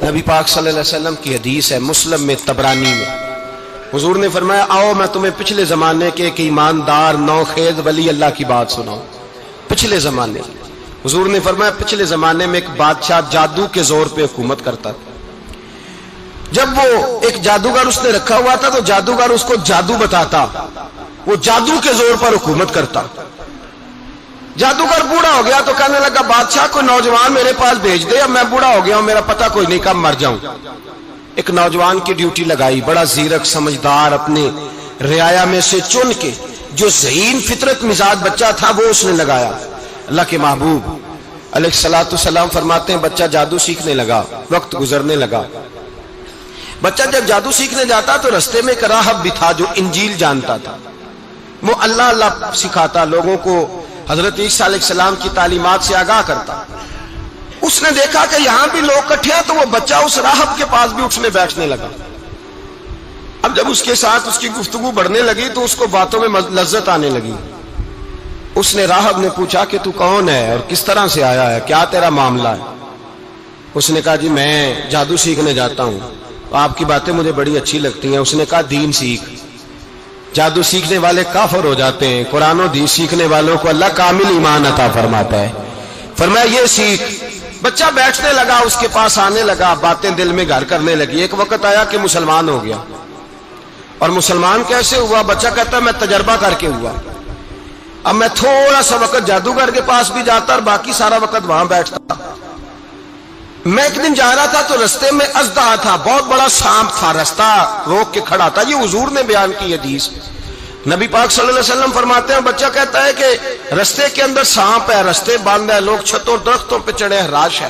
نبی پاک صلی اللہ علیہ وسلم کی حدیث ہے مسلم میں طبرانی میں، حضور نے فرمایا آؤ میں تمہیں پچھلے زمانے کے ایک ایماندار نوخیز ولی اللہ کی بات سناؤں۔ پچھلے زمانے حضور نے فرمایا پچھلے زمانے میں ایک بادشاہ جادو کے زور پہ حکومت کرتا تھا۔ جب وہ ایک جادوگر اس نے رکھا ہوا تھا تو جادوگر اس کو جادو بتاتا، وہ جادو کے زور پر حکومت کرتا۔ جادوگر بوڑھا ہو گیا تو کہنے لگا بادشاہ کوئی نوجوان میرے پاس بھیج دے، اب میں بوڑھا ہو گیا ہوں میرا پتہ کوئی نہیں کب مر جاؤں۔ ایک نوجوان کی ڈیوٹی لگائی، بڑا زیرک سمجھدار، اپنے رعایا میں سے چن کے جو ذہین فطرت مزاج بچہ تھا وہ اس نے لگایا۔ اللہ کے محبوب علیہ الصلوۃ والسلام فرماتے ہیں بچہ جادو سیکھنے لگا، وقت گزرنے لگا۔ بچہ جب جادو سیکھنے جاتا تو رستے میں ایک راہب بھی تھا جو انجیل جانتا تھا، وہ اللہ اللہ سکھاتا، لوگوں کو حضرت عیسیٰ علیہ السلام کی تعلیمات سے آگاہ کرتا۔ اس نے دیکھا کہ یہاں بھی لوگ اکٹھے ہیں تو وہ بچہ اس راہب کے پاس بھی اٹھنے بیٹھنے لگا۔ اب جب اس کے ساتھ اس کی گفتگو بڑھنے لگی تو اس کو باتوں میں لذت آنے لگی۔ اس نے راہب نے پوچھا کہ تو کون ہے اور کس طرح سے آیا ہے، کیا تیرا معاملہ ہے؟ اس نے کہا جی میں جادو سیکھنے جاتا ہوں، آپ کی باتیں مجھے بڑی اچھی لگتی ہیں۔ اس نے کہا دین سیکھ، جادو سیکھنے والے کافر ہو جاتے ہیں، قرآن و حدیث سیکھنے والوں کو اللہ کامل ایمان عطا فرماتا ہے۔ فرمایا یہ سیکھ۔ بچہ بیٹھنے لگا، اس کے پاس آنے لگا، باتیں دل میں گھر کرنے لگی۔ ایک وقت آیا کہ مسلمان ہو گیا، اور مسلمان کیسے ہوا؟ بچہ کہتا ہے میں تجربہ کر کے ہوا۔ اب میں تھوڑا سا وقت جادوگر کے پاس بھی جاتا اور باقی سارا وقت وہاں بیٹھتا۔ میں ایک دن جا رہا تھا تو رستے میں اژدہا تھا، بہت بڑا سانپ تھا، رستہ روک کے کھڑا تھا۔ یہ حضور نے بیان کی حدیث۔ نبی پاک صلی اللہ علیہ وسلم فرماتے ہیں بچہ کہتا ہے کہ رستے کے اندر سانپ ہے، رستے بند ہے، لوگ چھتوں درختوں پہ چڑھے ہیں، راش ہے۔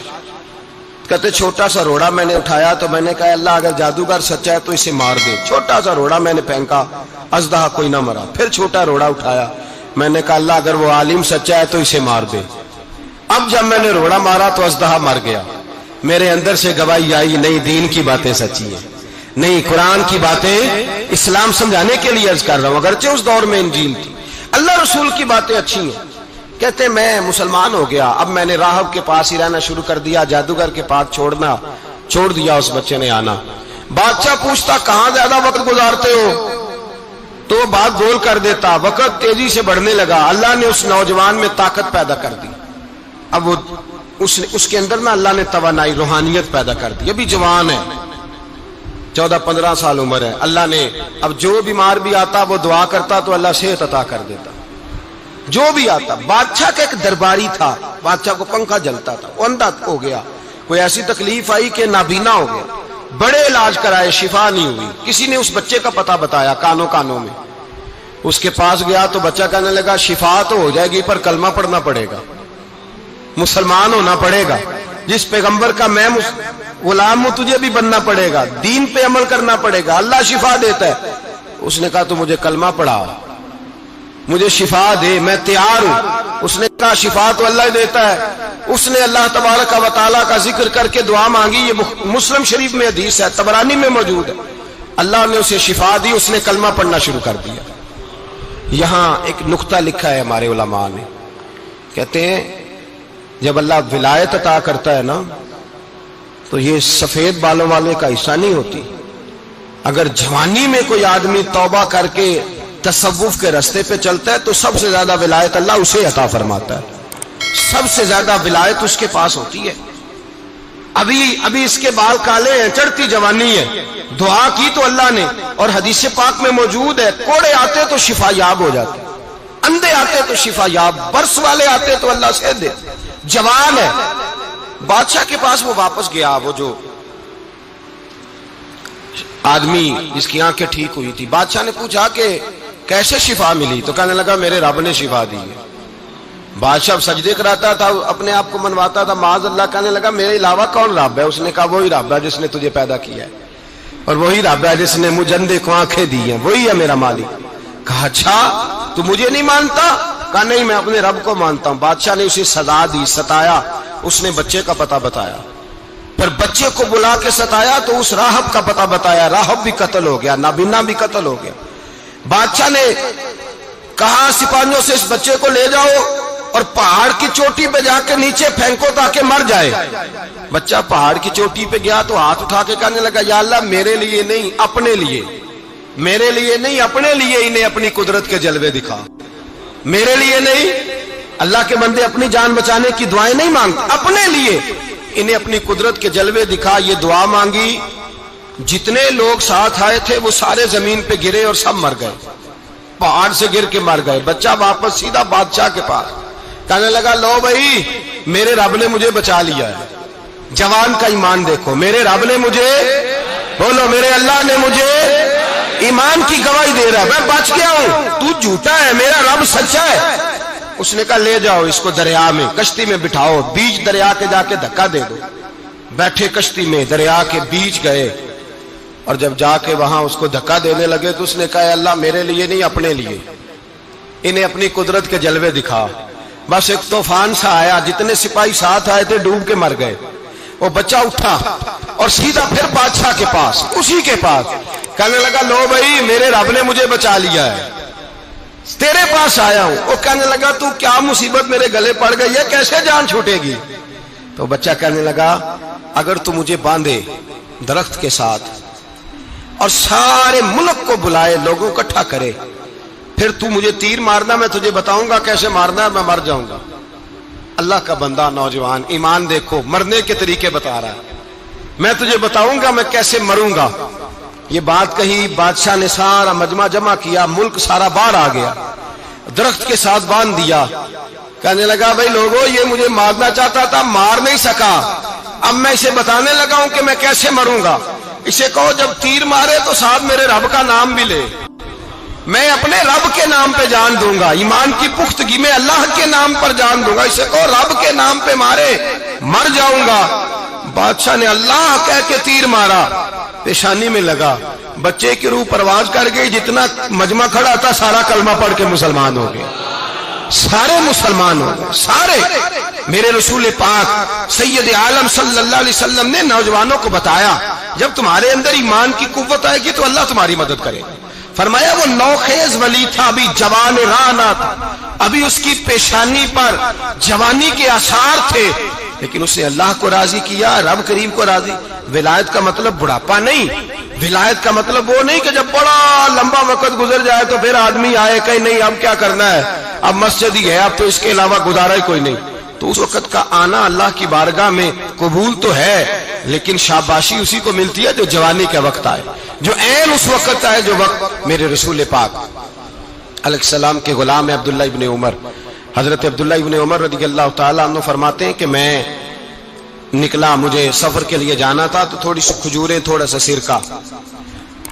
کہتے چھوٹا سا روڑا میں نے اٹھایا تو میں نے کہا اللہ اگر جادوگر سچا ہے تو اسے مار دے۔ چھوٹا سا روڑا میں نے پھینکا، اژدہا کوئی نہ مرا۔ پھر چھوٹا روڑا اٹھایا، میں نے کہا اللہ اگر وہ عالم سچا ہے تو اسے مار دے۔ اب جب میں نے روڑا مارا تو اژدہا مر گیا۔ میرے اندر سے گواہی آئی نہیں دین کی باتیں سچی ہیں، نہیں قرآن کی باتیں اسلام سمجھانے کے لیے عرض کر رہا ہوں، اگرچہ اس دور میں انجیل تھی۔ اللہ رسول کی باتیں اچھی ہیں۔ کہتے میں مسلمان ہو گیا، اب میں نے راہب کے پاس ہی رہنا شروع کر دیا، جادوگر کے پاس چھوڑ دیا اس بچے نے آنا۔ بادشاہ پوچھتا کہاں زیادہ وقت گزارتے ہو تو وہ بات گول کر دیتا، وقت تیزی سے بڑھنے لگا۔ اللہ نے اس نوجوان میں طاقت پیدا کر دی، اب وہ اس کے اندر نا اللہ نے توانائی روحانیت پیدا کر دی، ابھی جوان ہے، 14-15 سال عمر ہے۔ اللہ نے اب جو بیمار بھی آتا وہ دعا کرتا تو اللہ صحت عطا کر دیتا، جو بھی آتا۔ بادشاہ کا ایک درباری تھا، بادشاہ کو پنکھا جلتا تھا، وہ اندھا ہو گیا، کوئی ایسی تکلیف آئی کہ نابینا ہو گیا، بڑے علاج کرائے شفا نہیں ہوئی۔ کسی نے اس بچے کا پتہ بتایا کانوں میں، اس کے پاس گیا تو بچہ کہنے لگا شفا تو ہو جائے گی پر کلمہ پڑھنا پڑے گا، مسلمان ہونا پڑے گا، جس پیغمبر کا میں غلام ہوں تجھے بھی بننا پڑے گا، دین پہ عمل کرنا پڑے گا، اللہ شفا دیتا ہے۔ اس نے کہا تو مجھے کلمہ پڑھا، مجھے شفا دے، میں تیار ہوں۔ اس نے کہا شفا تو اللہ دیتا ہے۔ اس نے اللہ تبارک و تعالیٰ کا ذکر کر کے دعا مانگی، یہ مسلم شریف میں حدیث ہے، طبرانی میں موجود ہے۔ اللہ نے اسے شفا دی، اس نے کلمہ پڑھنا شروع کر دیا۔ یہاں ایک نقطہ لکھا ہے ہمارے علماء نے، کہتے ہیں جب اللہ ولایت عطا کرتا ہے نا تو یہ سفید بالوں والے کا حصہ نہیں ہوتی۔ اگر جوانی میں کوئی آدمی توبہ کر کے تصوف کے رستے پہ چلتا ہے تو سب سے زیادہ ولایت اللہ اسے عطا فرماتا ہے، سب سے زیادہ ولایت اس کے پاس ہوتی ہے۔ ابھی اس کے بال کالے ہیں، چڑھتی جوانی ہے، دعا کی تو اللہ نے، اور حدیث پاک میں موجود ہے کوڑے آتے تو شفا یاب ہو جاتے، اندھے آتے تو شفا یاب، برس والے آتے تو اللہ سے دے، جوان ہے۔ بادشاہ کے پاس وہ واپس گیا، وہ جو آدمی جس کی آنکھیں ٹھیک ہوئی تھی۔ بادشاہ نے پوچھا کہ کیسے شفا ملی؟ تو کہنے لگا میرے رب نے شفا دی ہے۔ بادشاہ سجدے کراتا تھا، اپنے آپ کو منواتا تھا معاذ اللہ، کہنے لگا میرے علاوہ کون رب ہے؟ اس نے کہا وہی رب ہے جس نے تجھے پیدا کیا ہے، اور وہی رب ہے جس نے مجھے اندھے کو آنکھیں دی ہیں، وہی ہے میرا مالک۔ کہا اچھا تو مجھے نہیں مانتا؟ کہا نہیں میں اپنے رب کو مانتا ہوں۔ بادشاہ نے اسے سزا دی، ستایا، اس نے بچے کا پتہ بتایا، پھر بچے کو بلا کے ستایا تو اس راہب کا پتہ بتایا، راہب بھی قتل ہو گیا، نابینا بھی قتل ہو گیا۔ بادشاہ نے کہا سپاہیوں سے اس بچے کو لے جاؤ اور پہاڑ کی چوٹی پہ جا کے نیچے پھینکو تاکہ مر جائے. بچہ پہاڑ کی چوٹی پہ گیا تو ہاتھ اٹھا کے کہنے لگا یا اللہ میرے لیے نہیں اپنے لیے، میرے لیے نہیں اپنے لیے انہیں اپنی قدرت کے جلوے دکھا. میرے لیے نہیں، اللہ کے بندے اپنی جان بچانے کی دعائیں نہیں مانگتے، اپنے لیے انہیں اپنی قدرت کے جلوے دکھا. یہ دعا مانگی، جتنے لوگ ساتھ آئے تھے وہ سارے زمین پہ گرے اور سب مر گئے، پہاڑ سے گر کے مر گئے. بچہ واپس سیدھا بادشاہ کے پاس کہنے لگا لو بھائی میرے رب نے مجھے بچا لیا ہے. جوان کا ایمان دیکھو، میرے رب نے مجھے، بولو میرے اللہ نے مجھے ایمان کی گواہی دے رہا ہے، میں بچ گیا ہوں، تو جھوٹا ہے، میرا رب سچا ہے. اس نے کہا لے جاؤ اس کو دریا میں، کشتی میں بٹھاؤ، بیچ دریا کے جا کے دھکا دے دو. بیٹھے کشتی میں، دریا کے بیچ گئے، اور جب جا کے وہاں اس کو دھکا دینے لگے تو اس نے کہا اللہ میرے لیے نہیں اپنے لیے انہیں اپنی قدرت کے جلوے دکھا. بس ایک طوفان سا آیا، جتنے سپاہی ساتھ آئے تھے ڈوب کے مر گئے. وہ بچہ اٹھا اور سیدھا پھر بادشاہ کے پاس، اسی کے پاس کہنے لگا لو بھائی میرے رب نے مجھے بچا لیا ہے، تیرے پاس آیا ہوں. وہ کہنے لگا تو کیا مصیبت میرے گلے پڑ گئی ہے، کیسے جان چھوٹے گی؟ تو بچہ کہنے لگا اگر تو مجھے باندھے درخت کے ساتھ اور سارے ملک کو بلائے، لوگوں کو اکٹھا کرے، پھر تو مجھے تیر مارنا، میں تجھے بتاؤں گا کیسے مارنا ہے، میں مر جاؤں گا. اللہ کا بندہ نوجوان ایمان دیکھو، مرنے کے طریقے بتا رہا ہے، میں تجھے بتاؤں گا میں کیسے مروں گا. یہ بات کہی، بادشاہ نے سارا مجمع جمع کیا، ملک سارا باہر آ گیا، درخت کے ساتھ باندھ دیا. کہنے لگا بھائی لوگوں یہ مجھے مارنا چاہتا تھا، مار نہیں سکا، اب میں اسے بتانے لگا ہوں کہ میں کیسے مروں گا. اسے کہو جب تیر مارے تو ساتھ میرے رب کا نام بھی لے، میں اپنے رب کے نام پہ جان دوں گا، ایمان کی پختگی میں اللہ کے نام پر جان دوں گا. اسے کہو رب کے نام پہ مارے، مر جاؤں گا. بادشاہ نے اللہ کہہ کے تیر مارا، پیشانی میں لگا، بچے کی روح پرواز کر گئی. جتنا مجمع کھڑا تھا سارا کلمہ پڑھ کے مسلمان ہو گئے، سارے مسلمان ہو گئے سارے. میرے رسول پاک سید عالم صلی اللہ علیہ وسلم نے نوجوانوں کو بتایا جب تمہارے اندر ایمان کی قوت آئے گی تو اللہ تمہاری مدد کرے. فرمایا وہ نوخیز ولی تھا، ابھی جوان رانا تھا، ابھی اس کی پیشانی پر جوانی کے آثار تھے، لیکن اس نے اللہ کو راضی کیا، رب کریم کو راضی. ولایت کا مطلب بڑھاپا نہیں، ولایت کا مطلب وہ نہیں کہ جب بڑا لمبا وقت گزر جائے تو پھر آدمی آئے کہ نہیں اب کیا کرنا ہے، اب مسجد ہی ہے، اب تو اس کے علاوہ گزارا ہی کوئی نہیں. تو اس وقت کا آنا اللہ کی بارگاہ میں قبول تو ہے، لیکن شاباشی اسی کو ملتی ہے جو جوانی کا وقت آئے، جو عین اس وقت آئے جو وقت میرے رسول پاک علیہ السلام کے غلام عبداللہ ابن عمر، حضرت عبداللہ ابن عمر رضی اللہ تعالیٰ عنہ فرماتے ہیں کہ میں نکلا، مجھے سفر کے لیے جانا تھا، تو تھوڑی سی کھجوریں، تھوڑا سا سرکہ،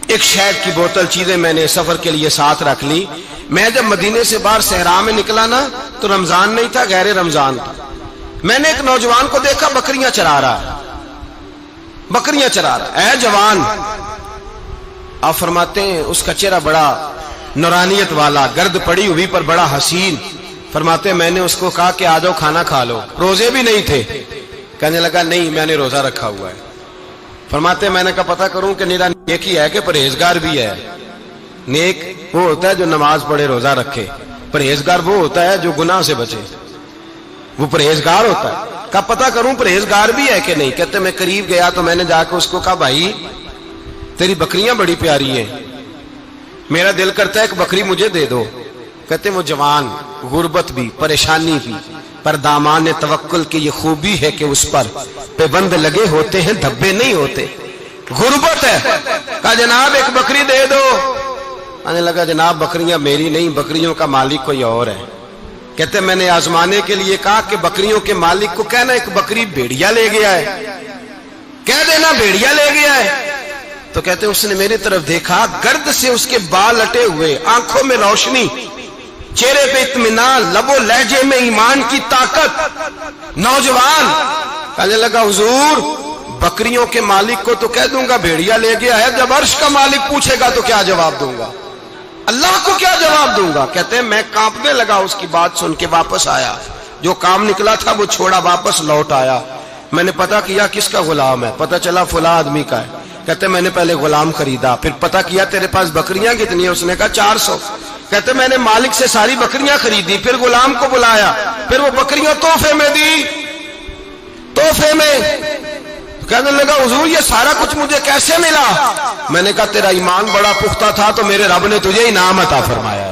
ایک شہد کی بوتل، چیزیں میں نے سفر کے لیے ساتھ رکھ لی. میں جب مدینے سے باہر صحرا میں نکلا نا تو رمضان نہیں تھا، غیر رمضان تھا. میں نے ایک نوجوان کو دیکھا بکریاں چرا رہا ہے، بکریاں چرا رہا ہے. اے جوان، آپ فرماتے ہیں اس کا چہرہ بڑا نورانیت والا، گرد پڑی ہوئی پر بڑا حسین. فرماتے ہیں میں نے اس کو کہا کہ آ جاؤ کھانا کھا لو، روزے بھی نہیں تھے. کہنے لگا نہیں میں نے روزہ رکھا ہوا ہے. فرماتے ہیں میں نے کہا پتہ کروں کہ نیرا نیک ہی ہے کہ پرہیزگار بھی ہے. نیک وہ ہوتا ہے جو نماز پڑھے روزہ رکھے، پرہیزگار وہ ہوتا ہے جو گناہ سے بچے، وہ پرہیزگار ہوتا ہے. کہا پتہ کروں پرہیزگار بھی ہے کہ نہیں. کہتے میں قریب گیا تو میں نے جا کے اس کو کہا بھائی تیری بکریاں بڑی پیاری ہیں، میرا دل کرتا ہے ایک بکری مجھے دے دو. کہتے وہ جوان، غربت بھی، پریشانی بھی، پر دامان توکل کی یہ خوبی ہے کہ اس پر پابند لگے ہوتے ہیں، دھبے نہیں ہوتے. غربت ہے. کہا جناب ایک بکری دے دو. آنے لگا جناب بکریاں میری نہیں، بکریوں کا مالک کوئی اور ہے. کہتے میں نے آزمانے کے لیے کہا کہ بکریوں کے مالک کو کہنا ایک بکری بھیڑیا لے گیا ہے، کہہ دینا بھیڑیا لے گیا ہے. تو کہتے اس نے میری طرف دیکھا، گرد سے اس کے بال اٹے ہوئے، آنکھوں میں روشنی، چہرے پہ اطمینان، لب و لہجے میں ایمان کی طاقت. نوجوان کہنے لگا حضور بکریوں کے مالک کو تو کہہ دوں گا بھیڑیا لے گیا ہے، جب عرش کا مالک پوچھے گا تو کیا جواب دوں گا، اللہ کو کیا جواب دوں گا. کہتے ہیں میں کانپنے لگا، اس کی بات سن کے واپس آیا، جو کام نکلا تھا وہ چھوڑا، واپس لوٹ آیا. میں نے پتہ کیا کس کا غلام ہے، پتہ چلا فلاں آدمی کا ہے. کہتے میں نے پہلے غلام خریدا، پھر پتہ کیا تیرے پاس بکریاں کتنی ہیں، اس نے کہا 400. کہتے میں نے مالک سے ساری بکریاں خریدی، پھر غلام کو بلایا، پھر وہ بکریاں تحفے میں دی، تحفے میں۔ کہنے لگا حضور یہ سارا کچھ مجھے کیسے ملا؟ میں نے کہا تیرا ایمان بڑا پختہ تھا تو میرے رب نے تجھے انعام عطا فرمایا ہے۔